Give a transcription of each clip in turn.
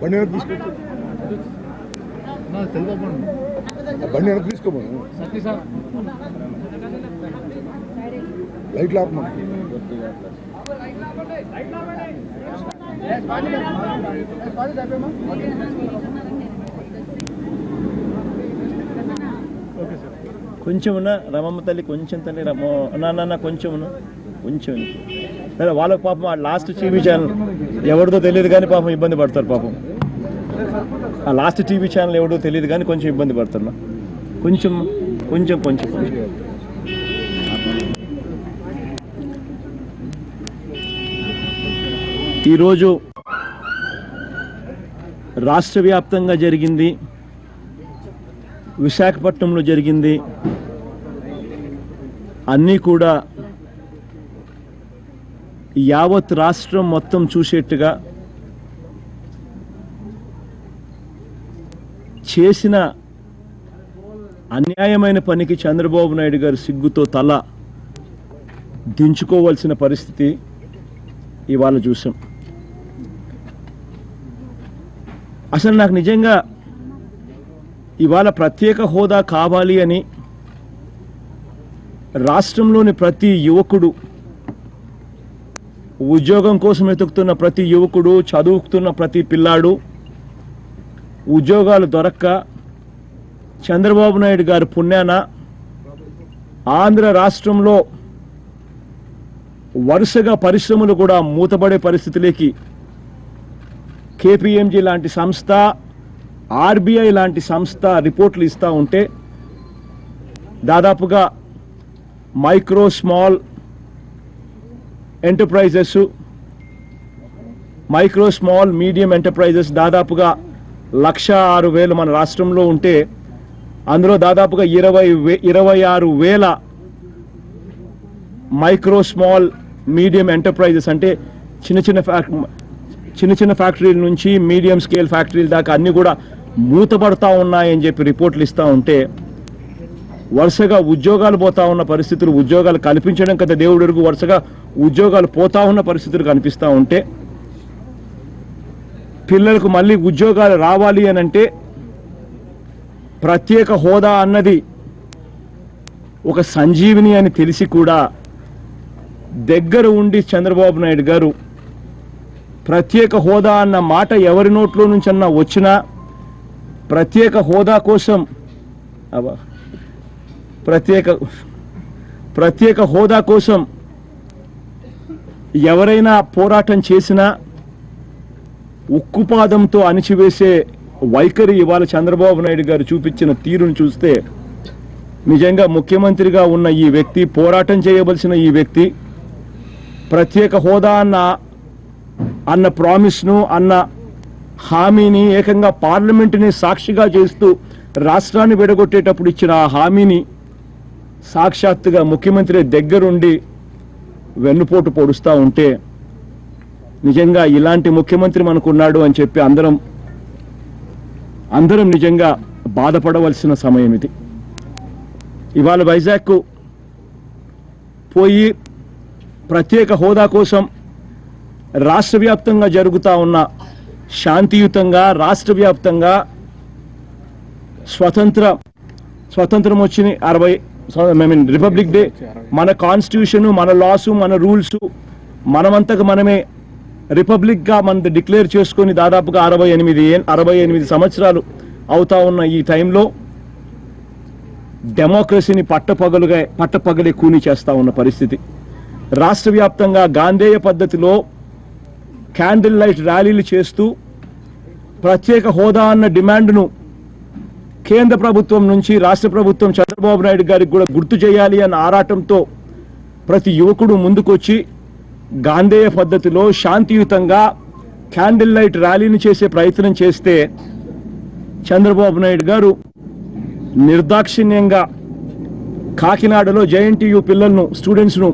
బండి వెనక్కి తీసుకో, బండి వెనక్కి తీసుకోమను. లైట్లు ఆపమను. కొంచెం ఉన్నా రమమ్మ తల్లి, కొంచెం తల్లి నాన్న కొంచెం కొంచెం సరే. వాళ్ళకి పాపం ఆ లాస్ట్ టీవీ ఛానల్ ఎవరిదో తెలియదు కానీ పాపం ఇబ్బంది పడతారు. పాపం ఆ లాస్ట్ టీవీ ఛానల్ ఎవరిదో తెలియదు కానీ కొంచెం ఇబ్బంది పడతారు. కొంచెం కొంచెం కొంచెం కొంచెం ఈరోజు రాష్ట్ర వ్యాప్తంగా జరిగింది, విశాఖపట్నంలో జరిగింది, అన్నీ కూడా యావత్ రాష్ట్రం మొత్తం చూసేట్టుగా చేసిన అన్యాయమైన పనికి చంద్రబాబు నాయుడు గారు సిగ్గుతో తల దించుకోవాల్సిన పరిస్థితి ఇవాళ చూసాం. అసలు నాకు నిజంగా ఇవాళ ప్రత్యేక హోదా కావాలి అని రాష్ట్రంలోని ప్రతి యువకుడు, ఉద్యోగం కోసం వెతుకుతున్న ప్రతి యువకుడు, చదువుతున్న ప్రతి పిల్లాడు ఉద్యోగాలు దొరక్క చంద్రబాబు నాయుడు గారి పుణ్యాన ఆంధ్ర రాష్ట్రంలో వరుసగా పరిశ్రమలు కూడా మూతపడే పరిస్థితిలోకి KPMG లాంటి సంస్థ, RBI లాంటి సంస్థ రిపోర్ట్లు ఇస్తూ ఉంటే దాదాపుగా micro small enterprises, micro small medium enterprises దాదాపుగా 1,06,000 మన రాష్ట్రంలో ఉంటే అందులో దాదాపుగా 26,000 మైక్రో స్మాల్ మీడియం ఎంటర్ప్రైజెస్ అంటే చిన్న చిన్న ఫ్యాక్టరీల నుంచి మీడియం స్కేల్ ఫ్యాక్టరీల దాకా అన్నీ కూడా మూతపడతా ఉన్నాయని చెప్పి రిపోర్ట్లు ఇస్తూ ఉంటే వరుసగా ఉద్యోగాలు పోతా ఉన్న పరిస్థితులు, ఉద్యోగాలు కల్పించడం కదా దేవుడు ఎరుగు, వరుసగా ఉద్యోగాలు పోతా ఉన్న పరిస్థితులు కనిపిస్తూ ఉంటే పిల్లలకు మళ్ళీ ఉద్యోగాలు రావాలి అని అంటే ప్రత్యేక హోదా అన్నది ఒక సంజీవిని అని తెలిసి కూడా దగ్గర ఉండి చంద్రబాబు నాయుడు గారు ప్రత్యేక హోదా అన్న మాట ఎవరి నోట్లో నుంచి అన్నా వచ్చినా ప్రత్యేక హోదా కోసం ప్రత్యేక హోదా కోసం ఎవరైనా పోరాటం చేసినా ఉక్కుపాదంతో అణిచివేసే వైఖరి ఇవాళ చంద్రబాబు నాయుడు గారు చూపించిన తీరును చూస్తే నిజంగా ముఖ్యమంత్రిగా ఉన్న ఈ వ్యక్తి, పోరాటం చేయవలసిన ఈ వ్యక్తి ప్రత్యేక హోదా అన్న ప్రామిస్ను, అన్న హామీని ఏకంగా పార్లమెంటుని సాక్షిగా చేస్తూ రాష్ట్రాన్ని విడగొట్టేటప్పుడు ఇచ్చిన ఆ హామీని సాక్షాత్తుగా ముఖ్యమంత్రి దగ్గరుండి వెన్నుపోటు పొడుస్తూ ఉంటే నిజంగా ఇలాంటి ముఖ్యమంత్రి మనకున్నాడు అని చెప్పి అందరం నిజంగా బాధపడవలసిన సమయం ఇది. ఇవాళ వైజాగ్కు పోయి ప్రత్యేక హోదా కోసం రాష్ట్ర వ్యాప్తంగా జరుగుతూ ఉన్న శాంతియుతంగా రాష్ట్ర వ్యాప్తంగా స్వతంత్రం వచ్చిన 60 రిపబ్లిక్ డే, మన కాన్స్టిట్యూషన్, మన లాసు, మన రూల్స్, మనమంతకు మనమే రిపబ్లిక్గా మనది డిక్లేర్ చేసుకొని దాదాపుగా 68 సంవత్సరాలు అవుతా ఉన్న ఈ టైంలో డెమోక్రసీని పట్టపగలే కూని చేస్తూ ఉన్న పరిస్థితి. రాష్ట్ర వ్యాప్తంగా గాంధేయ పద్ధతిలో క్యాండిల్ లైట్ ర్యాలీలు చేస్తూ ప్రత్యేక హోదా అన్న డిమాండ్ను కేంద్ర ప్రభుత్వం నుంచి రాష్ట్ర ప్రభుత్వం చంద్రబాబు నాయుడు గారికి కూడా గుర్తు చేయాలి అన్న ఆరాటంతో ప్రతి యువకుడు ముందుకొచ్చి గాంధేయ పద్ధతిలో శాంతియుతంగా క్యాండిల్ లైట్ ర్యాలీని చేసే ప్రయత్నం చేస్తే చంద్రబాబు నాయుడు గారు నిర్దాక్షిణ్యంగా కాకినాడలో JNTU పిల్లలను, స్టూడెంట్స్ను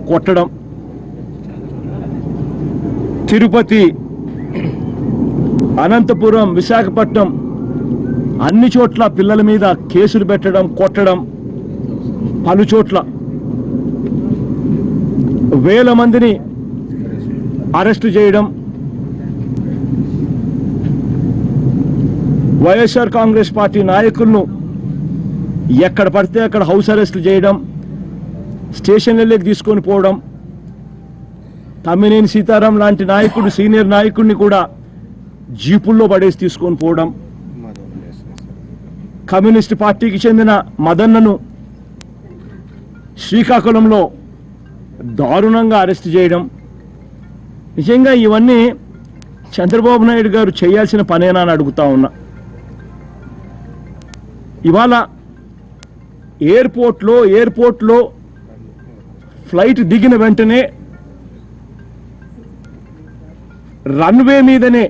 కొట్టడం, తిరుపతి, అనంతపురం, విశాఖపట్నం అన్ని చోట్ల పిల్లల మీద కేసులు పెట్టడం, కొట్టడం, పలు చోట్ల వేల మందిని అరెస్టు చేయడం, వైఎస్ఆర్ కాంగ్రెస్ పార్టీ నాయకులను ఎక్కడ పడితే అక్కడ హౌస్ అరెస్టులు చేయడం, స్టేషన్లలోకి తీసుకొని పోవడం, తమ్మినేని సీతారాం లాంటి నాయకుడు సీనియర్ నాయకుడిని కూడా జీపుల్లో పడేసి తీసుకొని పోవడం, కమ్యూనిస్ట్ పార్టీకి చెందిన మదన్నను శ్రీకాకుళంలో దారుణంగా అరెస్ట్ చేయడం, నిజంగా ఇవన్నీ చంద్రబాబు నాయుడు గారు చేయాల్సిన పనేనా అని అడుగుతా ఉన్నా. ఇవాళ ఎయిర్పోర్ట్లో ఫ్లైట్ దిగిన వెంటనే రన్వే మీదనే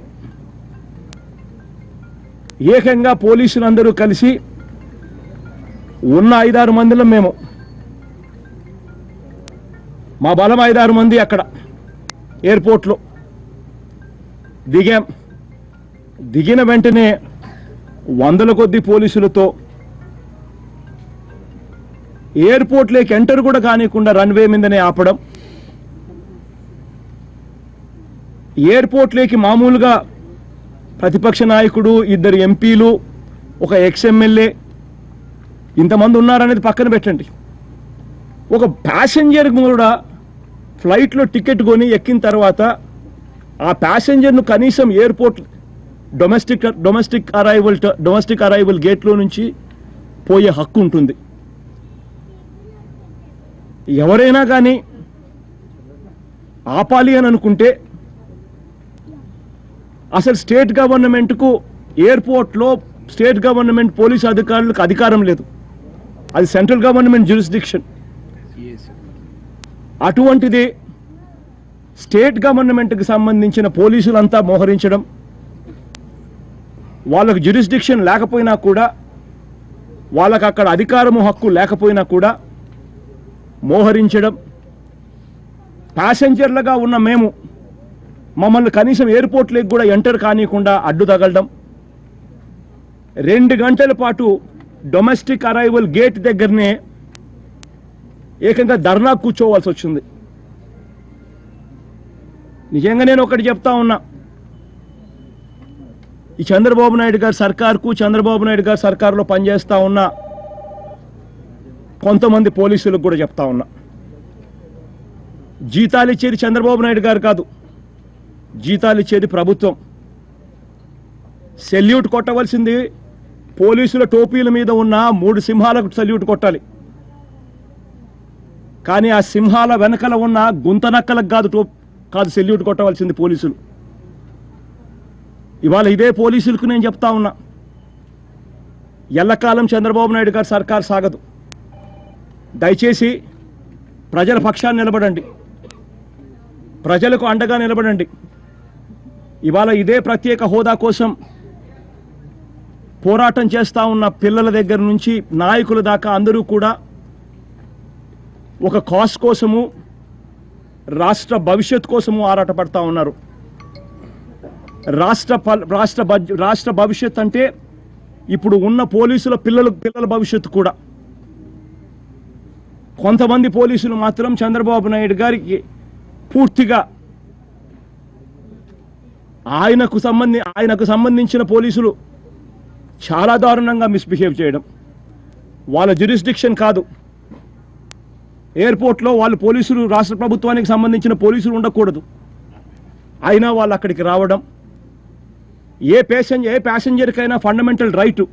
ఏకంగా పోలీసులందరూ కలిసి ఉన్న 5-6 మందిలో మేము, మా బలం 5-6 మంది అక్కడ ఎయిర్పోర్ట్లో దిగాం. దిగిన వెంటనే వందల కొద్ది పోలీసులతో ఎయిర్పోర్ట్లోకి ఎంటర్ కూడా కానికుండా రన్వే మీదనే ఆపడం, ఎయిర్పోర్ట్లోకి మామూలుగా ప్రతిపక్ష నాయకుడు, 2 ఎంపీలు, ఒక ఎక్స్ఎమ్మెల్యే ఇంతమంది ఉన్నారనేది పక్కన పెట్టండి, ఒక ప్యాసింజర్ కూడా ఫ్లైట్లో టికెట్ కొని ఎక్కిన తర్వాత ఆ ప్యాసింజర్ను కనీసం ఎయిర్పోర్ట్ డొమెస్టిక్ అరైవల్ గేట్లో నుంచి పోయే హక్కు ఉంటుంది. ఎవరైనా కానీ ఆపాలి అని అనుకుంటే అసలు స్టేట్ గవర్నమెంట్కు ఎయిర్పోర్ట్లో స్టేట్ గవర్నమెంట్ పోలీసు అధికారులకు అధికారం లేదు, అది సెంట్రల్ గవర్నమెంట్ జ్యూరిస్డిక్షన్. అటువంటిది స్టేట్ గవర్నమెంట్కి సంబంధించిన పోలీసులంతా మోహరించడం, వాళ్ళకు జ్యూరిస్డిక్షన్ లేకపోయినా కూడా, వాళ్ళకు అక్కడ అధికారము హక్కు లేకపోయినా కూడా మోహరించడం, ప్యాసింజర్లుగా ఉన్న మేము మమ్మల్ని కనీసం ఎయిర్పోర్ట్లోకి కూడా ఎంటర్ కానియకుండా అడ్డు తగలడం, 2 గంటల పాటు డొమెస్టిక్ అరైవల్ గేట్ దగ్గరనే ఏకంగా ధర్నా కూర్చోవాల్సి వచ్చింది. నిజంగా నేను ఒకటి చెప్తా ఉన్నా, ఈ చంద్రబాబు నాయుడు గారి సర్కార్కు, చంద్రబాబు నాయుడు గారి సర్కారులో పనిచేస్తా ఉన్న కొంతమంది పోలీసులకు కూడా చెప్తా ఉన్నా, జీతాలు ఇచ్చేది చంద్రబాబు నాయుడు గారు కాదు, జీతాలు ఇచ్చేది ప్రభుత్వం. సెల్యూట్ కొట్టవలసింది పోలీసుల టోపీల మీద ఉన్న 3 సింహాలకు సెల్యూట్ కొట్టాలి, కానీ ఆ సింహాల వెనకల ఉన్న గుంతనక్కలకు కాదు సెల్యూట్ కొట్టవలసింది పోలీసులు. ఇవాళ ఇదే పోలీసులకు నేను చెప్తా ఉన్నా, ఎల్లకాలం చంద్రబాబు నాయుడు గారి సర్కార్ సాగదు. దయచేసి ప్రజల పక్షాన్ని నిలబడండి, ప్రజలకు అండగా నిలబడండి. ఇవాళ ఇదే ప్రత్యేక హోదా కోసం పోరాటం చేస్తూ ఉన్న పిల్లల దగ్గర నుంచి నాయకుల దాకా అందరూ కూడా ఒక కాస్ కోసము, రాష్ట్ర భవిష్యత్ కోసము ఆరాటపడతా ఉన్నారు. రాష్ట్ర భవిష్యత్ అంటే ఇప్పుడు ఉన్న పోలీసుల పిల్లల భవిష్యత్తు కూడా. కొంతమంది పోలీసులు మాత్రం చంద్రబాబు నాయుడు గారికి పూర్తిగా ఆయనకు సంబంధించిన పోలీసులు చాలా దారుణంగా మిస్బిహేవ్ చేయడం, వాళ్ళ జ్యూరిస్డిక్షన్ కాదు, ఎయిర్పోర్ట్లో వాళ్ళు పోలీసులు రాష్ట్ర ప్రభుత్వానికి సంబంధించిన పోలీసులు ఉండకూడదు, అయినా వాళ్ళు అక్కడికి రావడం. ఏ ప్యాసింజర్కైనా ఫండమెంటల్ రైటు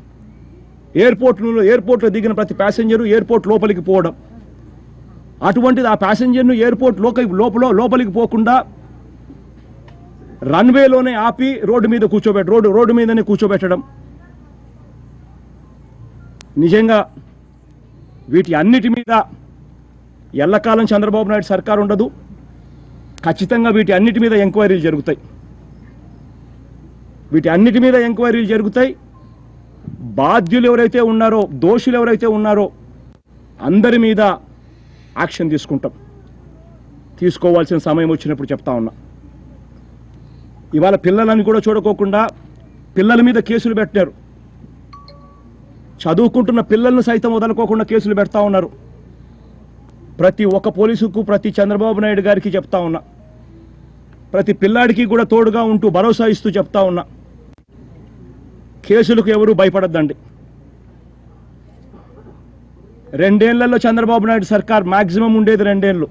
ఎయిర్పోర్ట్లో దిగిన ప్రతి ప్యాసింజరు ఎయిర్పోర్ట్ లోపలికి పోవడం. అటువంటిది ఆ ప్యాసింజర్ను ఎయిర్పోర్ట్ లోపలికి పోకుండా రన్వేలోనే ఆపి రోడ్డు మీదనే కూర్చోబెట్టడం. నిజంగా వీటి అన్నిటి మీద ఎల్లకాలం చంద్రబాబు నాయుడు సర్కారు ఉండదు, ఖచ్చితంగా వీటి అన్నిటి మీద ఎంక్వైరీలు జరుగుతాయి. బాధ్యులు ఎవరైతే ఉన్నారో, దోషులు ఎవరైతే ఉన్నారో అందరి మీద యాక్షన్ తీసుకోవాల్సిన సమయం వచ్చినప్పుడు చెప్తా ఉన్నా. ఇవాళ పిల్లలని కూడా చూడకోకుండా పిల్లల మీద కేసులు పెట్టారు, చదువుకుంటున్న పిల్లలను సైతం వదలుకోకుండా కేసులు పెడతా ఉన్నారు. ప్రతి ఒక్క పోలీసుకు, ప్రతి చంద్రబాబు నాయుడు గారికి చెప్తా ఉన్నా, ప్రతి పిల్లాడికి కూడా తోడుగా ఉంటూ భరోసా ఇస్తూ చెప్తా ఉన్నా, కేసులకు ఎవరు భయపడద్దండి. 2 ఏళ్లలో చంద్రబాబు నాయుడు సర్కార్ మ్యాక్సిమం ఉండేది 2 ఏళ్ళు,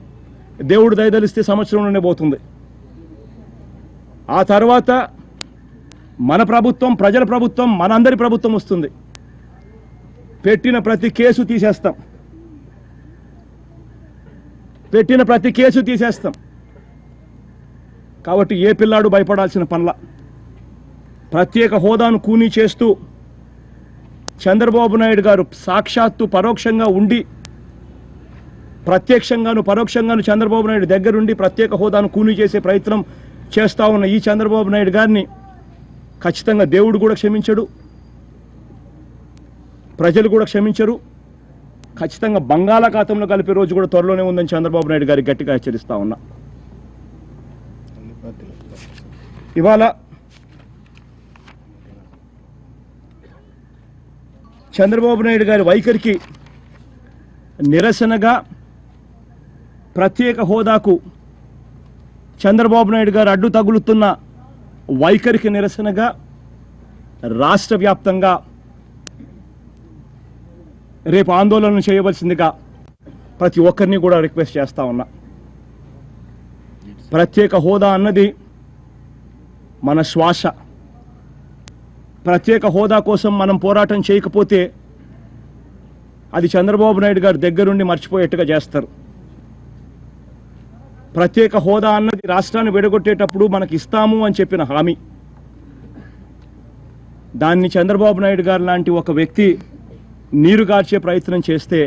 దేవుడు దయదలిస్తే సంవత్సరంలోనే పోతుంది. ఆ తర్వాత మన ప్రభుత్వం, ప్రజల ప్రభుత్వం, మనందరి ప్రభుత్వం వస్తుంది. పెట్టిన ప్రతి కేసు తీసేస్తాం, పెట్టిన ప్రతి కేసు తీసేస్తాం. కాబట్టి ఏ పిల్లాడు భయపడాల్సిన పనుల. ప్రత్యేక హోదాను కూనీ చేస్తూ చంద్రబాబు నాయుడు గారు సాక్షాత్తు పరోక్షంగా ఉండి, ప్రత్యక్షంగాను పరోక్షంగాను చంద్రబాబు నాయుడు దగ్గరుండి ప్రత్యేక హోదాను కూనీ చేసే ప్రయత్నం చేస్తూ ఉన్న ఈ చంద్రబాబు నాయుడు గారిని ఖచ్చితంగా దేవుడు కూడా క్షమించడు, ప్రజలు కూడా క్షమించరు. ఖచ్చితంగా బంగాళాఖాతంలో కలిపే రోజు కూడా త్వరలోనే ఉందని చంద్రబాబు నాయుడు గారికి గట్టిగా హెచ్చరిస్తా ఉన్నా. ఇవాళ చంద్రబాబు నాయుడు గారి వైఖరికి నిరసనగా ప్రత్యేక హోదాకు చంద్రబాబు నాయుడు గారు అడ్డు తగులుతున్న వైఖరికి నిరసనగా రాష్ట్ర వ్యాప్తంగా రేపు ఆందోళన చేయవలసిందిగా ప్రతి ఒక్కరిని కూడా రిక్వెస్ట్ చేస్తా ఉన్నా. ప్రత్యేక హోదా అన్నది మన శ్వాస. ప్రత్యేక హోదా కోసం మనం పోరాటం చేయకపోతే అది చంద్రబాబు నాయుడు గారు దగ్గరుండి మర్చిపోయేట్టుగా చేస్తారు. ప్రత్యేక హోదా అన్నది రాష్ట్రాన్ని విడగొట్టేటప్పుడు మనకి ఇస్తాము అని చెప్పిన హామీ. దాన్ని చంద్రబాబు నాయుడు గారు లాంటి ఒక వ్యక్తి నీరుగార్చే ప్రయత్నం చేస్తే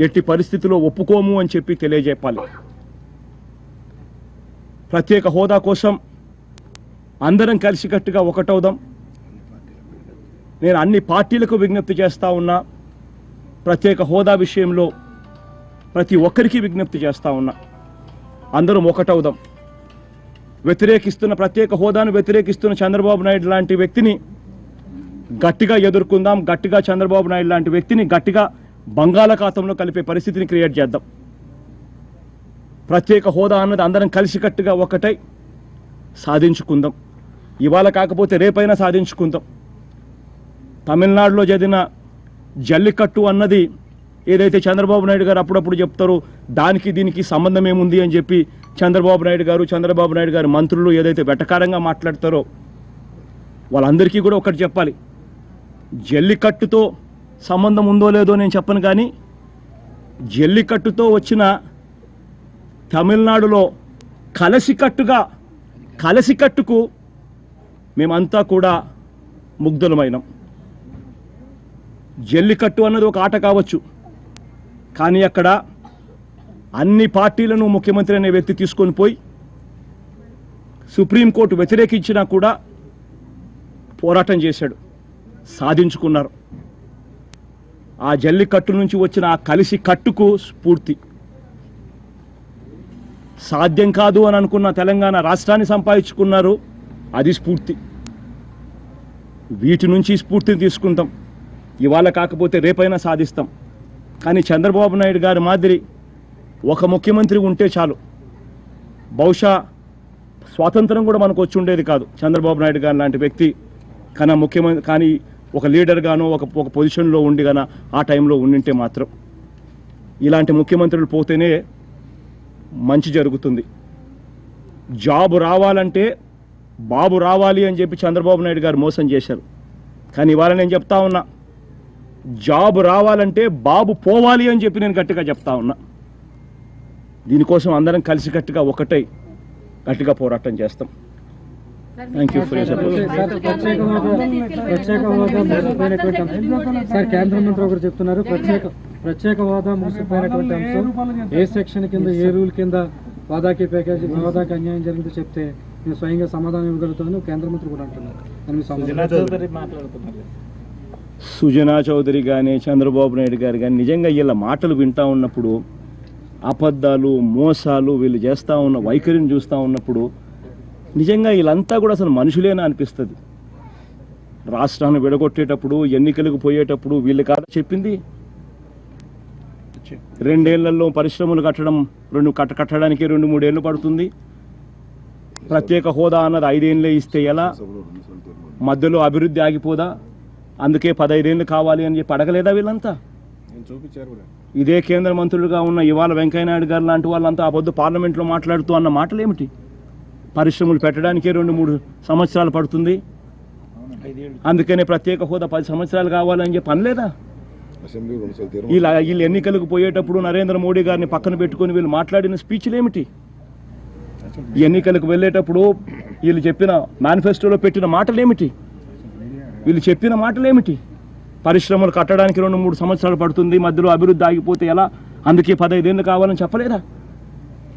ఎట్టి పరిస్థితుల్లో ఒప్పుకోము అని చెప్పి తెలియజెప్పాలి. ప్రత్యేక హోదా కోసం అందరం కలిసికట్టుగా ఒకటవుదాం. నేను అన్ని పార్టీలకు విజ్ఞప్తి చేస్తా ఉన్నా. ప్రత్యేక హోదా విషయంలో ప్రతి ఒక్కరికి విజ్ఞప్తి చేస్తా ఉన్నా. అందరం ఒకటవుదాం. వ్యతిరేకిస్తున్న ప్రత్యేక హోదాను వ్యతిరేకిస్తున్న చంద్రబాబు నాయుడు లాంటి వ్యక్తిని గట్టిగా ఎదుర్కొందాం. గట్టిగా చంద్రబాబు నాయుడు లాంటి వ్యక్తిని గట్టిగా బంగాళాఖాతంలో కలిపే పరిస్థితిని క్రియేట్ చేద్దాం. ప్రత్యేక హోదా అన్నది అందరం కలిసికట్టుగా ఒకటై సాధించుకుందాం. ఇవాళ కాకపోతే రేపైనా సాధించుకుందాం. తమిళనాడులో జరిగిన జల్లికట్టు అన్నది ఏదైతే చంద్రబాబు నాయుడు గారు అప్పుడప్పుడు చెప్తారో దానికి దీనికి సంబంధం ఏముంది అని చెప్పి చంద్రబాబు నాయుడు గారు మంత్రులు ఏదైతే వెటకారంగా మాట్లాడతారో వాళ్ళందరికీ కూడా ఒకటి చెప్పాలి. జల్లికట్టుతో సంబంధం ఉందో లేదో నేను చెప్పను, కానీ జల్లికట్టుతో వచ్చిన తమిళనాడులో కలసికట్టుకు మేమంతా కూడా ముగ్ధులమైనాం. జల్లికట్టు అన్నది ఒక ఆట కావచ్చు, కానీ అక్కడ అన్ని పార్టీలను ముఖ్యమంత్రి అనే వ్యక్తి తీసుకొని పోయి సుప్రీంకోర్టు వ్యతిరేకించినా కూడా పోరాటం చేశాడు, సాధించుకున్నారు. ఆ జల్లికట్టు నుంచి వచ్చిన ఆ కలిసి కట్టుకు స్ఫూర్తి. సాధ్యం కాదు అని అనుకున్న తెలంగాణ రాష్ట్రాన్ని సంపాదించుకున్నారు, అది స్ఫూర్తి. వీటి నుంచి స్ఫూర్తిని తీసుకుంటాం. ఇవాళ కాకపోతే రేపైనా సాధిస్తాం. కానీ చంద్రబాబు నాయుడు గారి మాదిరి ఒక ముఖ్యమంత్రి ఉంటే చాలు. బహుశా స్వాతంత్రం కూడా మనకు వచ్చి ఉండేది కాదు చంద్రబాబు నాయుడు గారు లాంటి వ్యక్తి కానీ ఒక లీడర్గానో ఒక పొజిషన్లో ఉండి గాన ఆ టైంలో ఉండింటే మాత్రం ఇలాంటి ముఖ్యమంత్రులు పోతేనే మంచి జరుగుతుంది. జాబు రావాలంటే బాబు రావాలి అని చెప్పి చంద్రబాబు నాయుడు గారు మోసం చేశారు. కానీ ఇవాళ నేను చెప్తా ఉన్నా, జాబు రావాలంటే బాబు పోవాలి అని చెప్పి నేను గట్టిగా చెప్తా ఉన్నా. దీనికోసం అందరం కలిసికట్టుగా ఒకటై గట్టిగా పోరాటం చేస్తాం. థ్యాంక్ యూ ఫర్ సార్, కేంద్ర మంత్రి ఒకరు చెప్తున్నారు ప్రత్యేక హోదా ముగిసిపోయినటువంటి అంశం ఏ సెక్షన్ కింద ఏ రూల్ కింద హోదాకి ప్యాకేజీ హోదాకి అన్యాయం జరిగిందో చెప్తే నేను స్వయంగా సమాధానం ఇవ్వగలుగుతాను కేంద్ర మంత్రి కూడా అంటున్నారు. సుజనా చౌదరి కానీ చంద్రబాబు నాయుడు గారు కానీ నిజంగా వీళ్ళ మాటలు వింటా ఉన్నప్పుడు, అబద్ధాలు మోసాలు వీళ్ళు చేస్తూ ఉన్న వైఖరిని చూస్తూ ఉన్నప్పుడు నిజంగా వీళ్ళంతా కూడా అసలు మనుషులేనా అనిపిస్తుంది. రాష్ట్రాన్ని విడగొట్టేటప్పుడు, ఎన్నికలకు పోయేటప్పుడు వీళ్ళు కాదు చెప్పింది 2 ఏళ్లలో పరిశ్రమలు కట్టడానికి 2-3 ఏళ్ళు పడుతుంది. ప్రత్యేక హోదా అన్నది 5 ఏళ్ళే ఇస్తే ఎలా? మధ్యలో అభివృద్ధి ఆగిపోదా? అందుకే 15 ఏళ్ళు కావాలి అని చెప్పి అడగలేదా వీళ్ళంతా? ఇదే కేంద్ర మంత్రులుగా ఉన్న ఇవాళ వెంకయ్యనాయుడు గారు లాంటి వాళ్ళంతా ఆ పొద్దు పార్లమెంట్లో మాట్లాడుతూ అన్న మాటలు ఏమిటి? పరిశ్రమలు పెట్టడానికే 2-3 సంవత్సరాలు పడుతుంది, అందుకనే ప్రత్యేక హోదా 10 సంవత్సరాలు కావాలని చెప్పి అనలేదా? అసెంబ్లీ 2 సార్లు తీర్మానం. వీళ్ళు ఎన్నికలకు పోయేటప్పుడు నరేంద్ర మోడీ గారిని పక్కన పెట్టుకొని వీళ్ళు మాట్లాడిన స్పీచ్లు ఏమిటి? ఎన్నికలకు వెళ్ళేటప్పుడు వీళ్ళు చెప్పిన మేనిఫెస్టోలో పెట్టిన మాటలు ఏమిటి? వీళ్ళు చెప్పిన మాటలు ఏమిటి? పరిశ్రమలు కట్టడానికి 2-3 సంవత్సరాలు పడుతుంది, మధ్యలో అభివృద్ధి ఆగిపోతే ఎలా, అందుకే 15 ఏళ్ళు కావాలని చెప్పలేదా?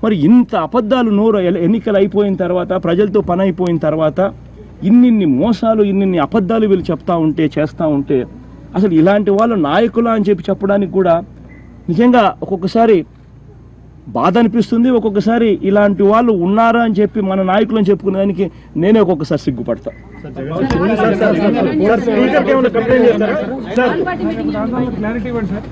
మరి ఇంత అబద్ధాలు నోరు ఎన్నికలు అయిపోయిన తర్వాత, ప్రజలతో పని అయిపోయిన తర్వాత ఇన్నిన్ని మోసాలు, ఇన్నిన్ని అబద్ధాలు వీళ్ళు చెప్తా ఉంటే, చేస్తూ ఉంటే, అసలు ఇలాంటి వాళ్ళు నాయకులా అని చెప్పి చెప్పడానికి కూడా నిజంగా ఒక్కొక్కసారి బాధ అనిపిస్తుంది. ఒక్కొక్కసారి ఇలాంటి వాళ్ళు ఉన్నారా అని చెప్పి మన నాయకులు అని చెప్పుకునే దానికి నేనే ఒక్కొక్కసారి సిగ్గుపడతా. క్లారిటీ ఇవ్వండి సార్.